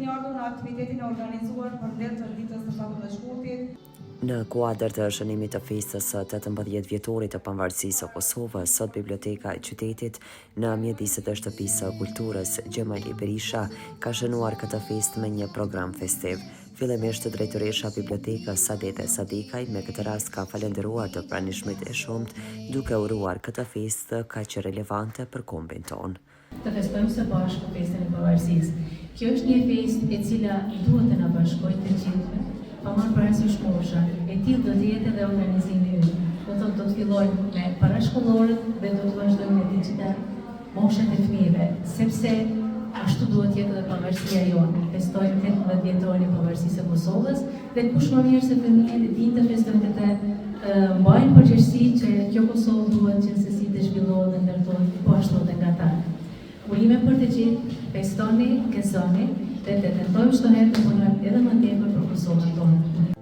keni ardhur në aktivitetin e organizuar për ndër të ditës së 17 shkurtit. Në kuadër të shënimit të festës së 18 vjetorit të pavarësisë së Kosovës, sot Biblioteka e Qytetit në mjediset e Shtëpisë së Kulturës Xhemali Berisha ka shënuar këtë festë me një program festiv. Fillimisht drejtoresha e bibliotekës Sadete Sadikaj me këtë rast ka falendëruar të pranishmit e shumtë, duke uruar këtë festë kaq relevante për kombin tonë. Të festojmë së bashku festën e pavarësisë. Kjo është një festë e cila duhet të na bashkojë të gjithëve, pa marrë parasysh mosha. E tillë do të jetë edhe organizimi ynë. Do të fillojmë me parashkolorët dhe do të vazhdojmë me digital moshat e fëmijëve, sepse ashtu duhet jetë edhe pavarësia jonë. Festojmë 18 vjetorin e pavarësisë së Kosovës dhe kush më mirë se fëmijët e dinë të festojnë këtë mbajnë përgjegjësi që kjo Kosovë duhet që sesi të zhvillohet dhe ndërtohet po ashtu edhe nga ta. Urime për të gjithë, festoni, gëzoni dhe të tentojmë çdo herë të punojmë edhe më tepër për Kosovën tonë.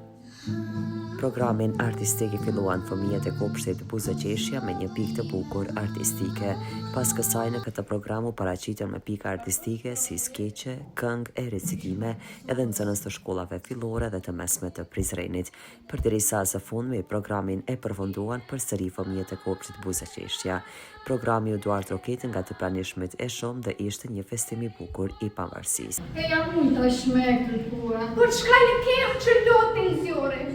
Programin artistik i filluan fëmijët e kopshtit Buzëqeshja me një pikë të bukur artistike. Pas kësaj në këtë program u paraqiten me pika artistike si skeqe, këngë e recitime edhe nxënës të shkollave fillore dhe të mesme të Prizrenit. Përderisa së fundmi programin e përfunduan përsëri fëmijët e kopshtit Buzëqeshja. Programi u duart roketën nga të pranishmit e shumë dhe ishte një festim i bukur i pavarësisë. E jam mujta shmekër kura. Për çka ne kem që lotin zjore?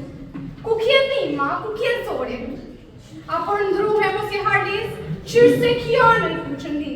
Ku kje dhima, ku kje zori? A për ndruhe mos i hardis, qyrë se kjo në të qëndi.